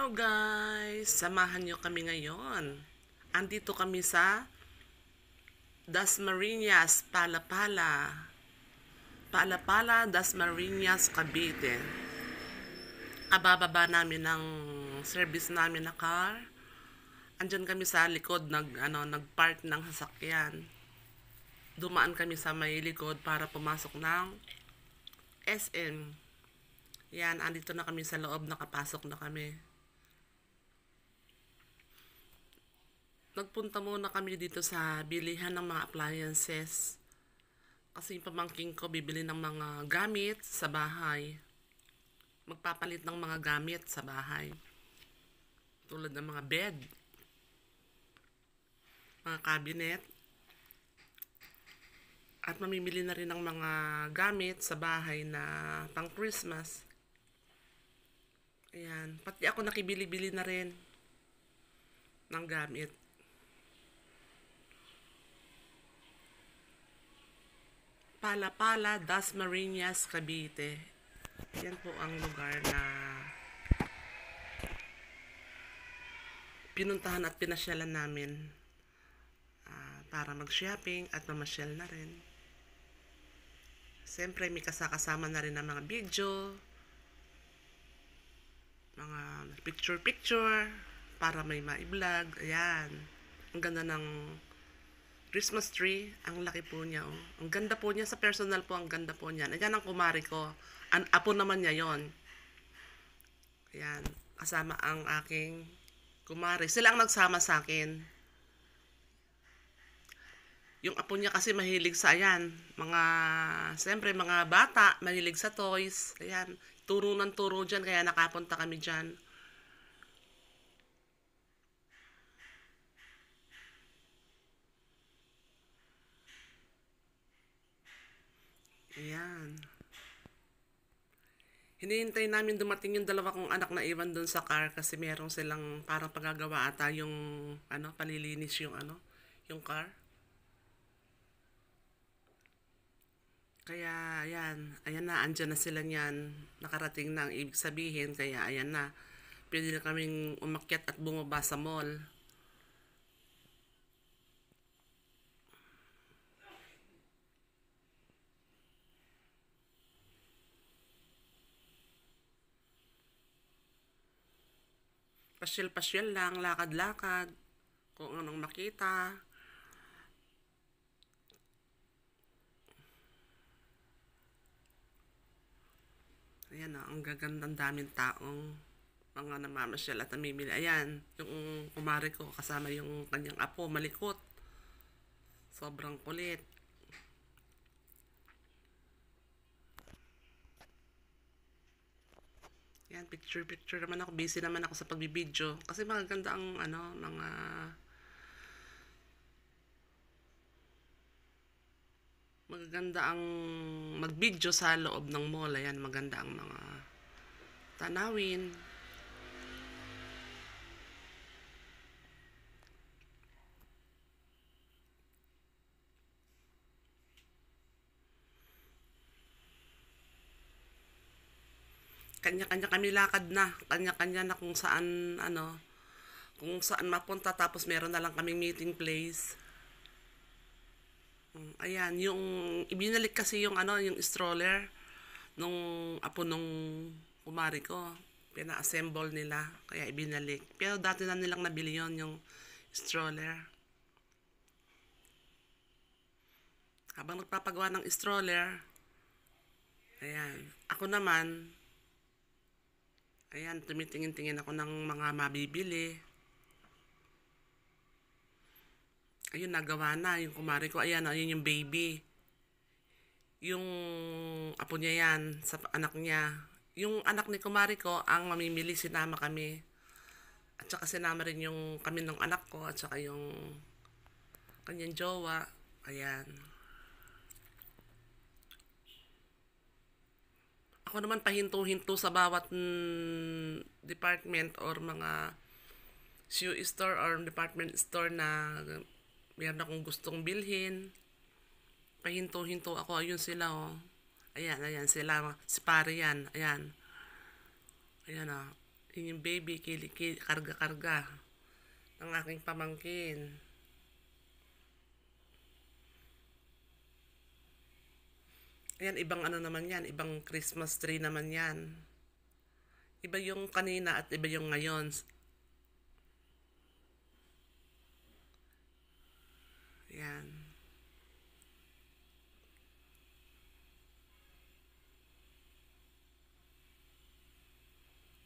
Hello guys! Samahan nyo kami ngayon. Andito kami sa Dasmariñas, Palapala. Palapala, Dasmariñas, Cavite. Kabababa namin ng service namin na car. Andyan kami sa likod, nagpark ng sasakyan. Dumaan kami sa may likod para pumasok ng SM. Yan, andito na kami sa loob, nakapasok na kami. Nagpunta muna kami dito sa bilihan ng mga appliances. Kasi yung pamangking ko bibili ng mga gamit sa bahay. Magpapalit ng mga gamit sa bahay. Tulad ng mga bed, mga cabinet. At mamimili na rin ng mga gamit sa bahay na pang Christmas. Ayan, pati ako nakibili-bili na rin ng gamit. Palapala, Dasmariñas, Cavite. Yan po ang lugar na pinuntahan at pinasyalan namin para mag-shopping at mamasyal na rin. Siyempre may kasama na rin ng mga video, mga picture para may ma-vlog. Ayan, ang ganda ng Christmas tree. Ang laki po niya, oh. Ang ganda po niya, sa personal po, ang ganda po niya. Ayan ang kumari ko, apo naman niya yon. Ayan, kasama ang aking kumari. Sila ang nagsama sa akin. Yung apo niya kasi mahilig sa ayan, siyempre mga bata, mahilig sa toys. Ayan, turo ng turo dyan, kaya nakapunta kami dyan. Ayan. Hinihintay namin dumating yung dalawa kong anak na iwan dun sa car kasi meron silang parang pagagawa ata yung palilinis yung car. Kaya ayan na, andyan na sila niyan. Nakarating na ang ibig sabihin, kaya ayan na. Pwede na kaming umakyat at bumaba sa mall. Pasyal-pasyal lang, lakad-lakad, kung anong makita. Ayan na, ang gagandang daming taong mga namamasyal at namimili. Ayan, yung kumari ko kasama yung kanyang apo, malikot. Sobrang kulit. Yan, picture naman ako. Busy naman ako sa pagbibideo. Kasi magaganda ang magaganda ang mag-video sa loob ng mall. Ayan, maganda ang mga tanawin. Kanya-kanya kami lakad na. Kanya-kanya na kung saan mapunta, tapos meron na lang kaming meeting place. Ayan, yung ibinalik kasi yung stroller nung apo nung kumari ko. Pina-assemble nila, kaya ibinalik. Pero dati na nilang nabili yon, yung stroller. Habang nagpapagawa ng stroller, ayan, ako naman, ayan, tumitingin-tingin ako ng mga mabibili. Ayun, nagawa na yung kumari ko. Ayan, ayun yung baby. Yung apo niya yan, sa anak niya. Yung anak ni kumari ko, ang mamimili, sinama kami. At saka sinama rin yung kami ng anak ko, at saka yung kanyang jowa. Ayan. Ako naman pahinto-hinto sa bawat department or mga shoe store or department store na meron akong gustong bilhin. Pahinto-hinto ako. Ayun sila, oh. Ayan sila. Si pare yan. Ayan. Ayan, oh. Yun yung baby, karga-karga ng aking pamangkin. Ayan, ibang ano naman yan, ibang Christmas tree naman yan. Iba yung kanina at iba yung ngayon. Ayan.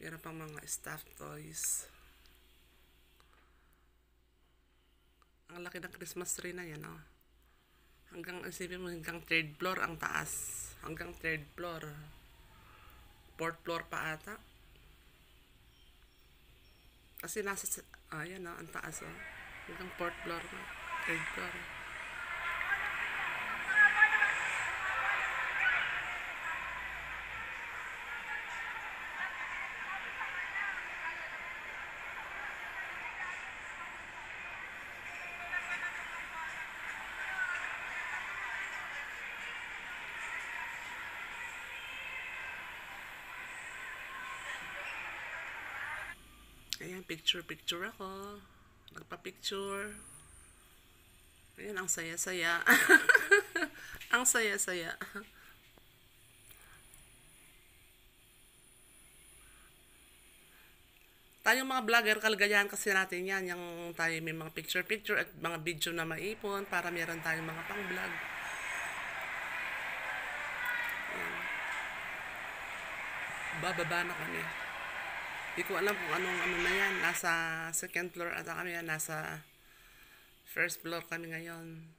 Meron pang mga stuffed toys. Ang laki ng Christmas tree na yan, oh. Hanggang, isipin mo, hanggang third floor ang taas. Hanggang third floor. Fourth floor pa ata. Kasi nasa, ayan, oh, ang taas, oh. Hanggang fourth floor na. Third floor. Ayan, picture-picture ako. Nagpa-picture. Ayan, ang saya-saya. Ang saya-saya. Tayong mga vlogger, kalagayahan kasi natin yan. Yung tayo may mga picture-picture at mga video na maipon para meron tayong mga pang-vlog. Bababa na kami. Hindi ko alam kung anong ano na yan. Nasa second floor ata kami yan. Nasa first floor kami ngayon.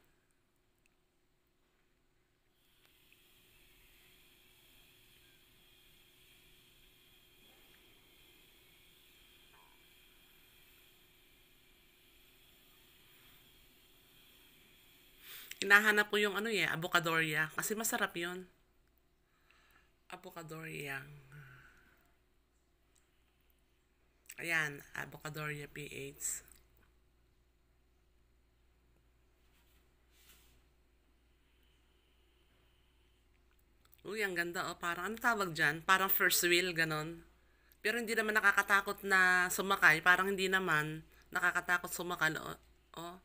Hinahanap ko yung ano Avocadoria. Kasi masarap yun. Avocadoria. Ayan, Avocadoria PH. Uy, ang ganda, oh. Parang, ano tawag dyan? Parang first wheel, ganon. Pero hindi naman nakakatakot na sumakay. Parang hindi naman nakakatakot sumakal, oh. Oh.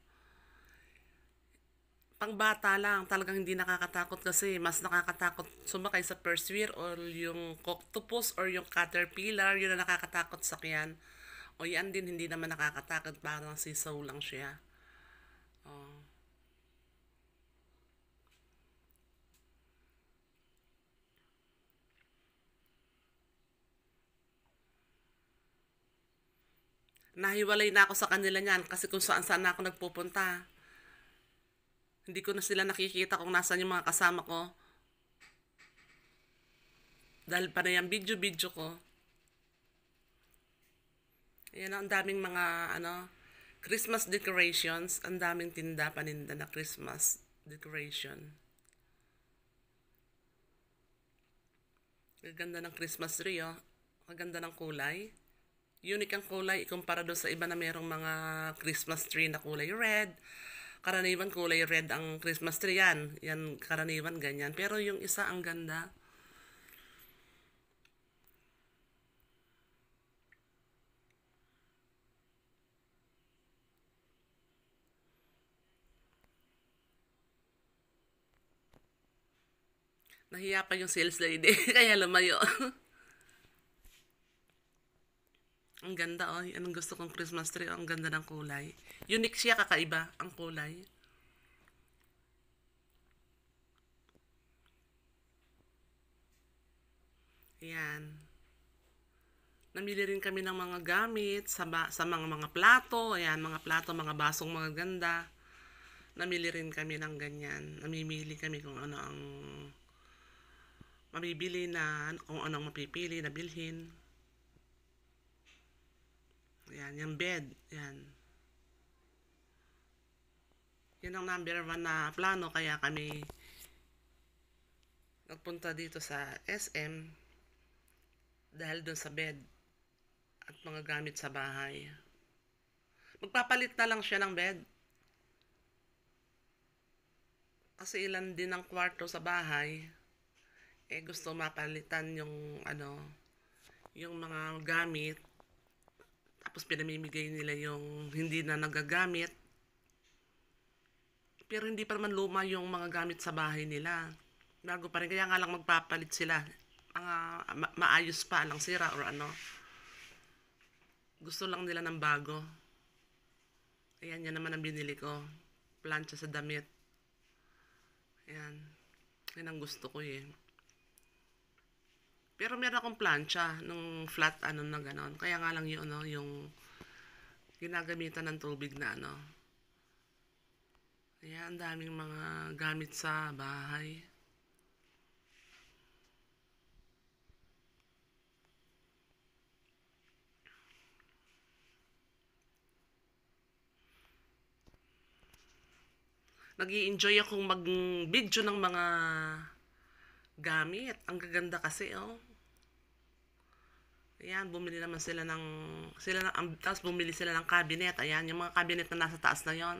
Pangbata lang, talagang hindi nakakatakot kasi mas nakakatakot sumakay sa first wheel or yung octopus or yung caterpillar, yun na nakakatakot sakyan. O yan din, hindi naman nakakatakot, parang sisaw lang siya. Oh. Nahiwalay na ako sa kanila niyan kasi kung saan saan ako nagpupunta. Hindi ko na sila nakikita kung nasan yung mga kasama ko. Dahil pa na yung video-video ko. Ayan, ang daming mga Christmas decorations. Ang daming tinda paninda na Christmas decoration. Ang ganda ng Christmas tree, oh. Ang ganda ng kulay. Unique ang kulay ikumpara doon sa iba na merong mga Christmas tree na kulay red. Karaniwan kulay red ang Christmas tree yan. Yan karaniwan ganyan. Pero yung isa ang ganda. Nahiya pa yung sales lady. Kaya lumayo. Ang ganda, oh. Anong gusto kong Christmas tree, oh. Ang ganda ng kulay. Unique siya, kakaiba ang kulay. Ayan. Namili rin kami ng mga gamit sa mga plato. Ayan, mga plato, mga basong mga ganda. Namili rin kami ng ganyan. Namimili kami kung ano ang mabibili na, kung anong mapipili na bilhin. Ayan, yung bed. Ayan. Yan ang number 1 na plano, kaya kami nagpunta dito sa SM dahil doon sa bed at mga gamit sa bahay. Magpapalit na lang siya ng bed. Kasi ilan din ang kwarto sa bahay. Gusto mapalitan yung yung mga gamit Tapos pinamimigay nila yung hindi na nagagamit. Pero hindi pa naman luma yung mga gamit sa bahay nila. Bago pa rin. Kaya nga lang magpapalit sila. Maayos pa, lang sira or ano. Gusto lang nila ng bago. Ayan, yan naman ang binili ko. Plancha sa damit. Ayan. Yan ang gusto ko eh. Pero meron akong plancha nung flat ano na ganon. Kaya nga lang yun, no, yung ginagamitan ng tubig na ano. Ayan, ang daming mga gamit sa bahay. Nag-i-enjoy akong mag-video ng mga gamit. Ang gaganda kasi, oh. Ayan, bumili naman sila ng, tapos bumili sila ng cabinet. Ayan, yung mga cabinet na nasa taas na yon.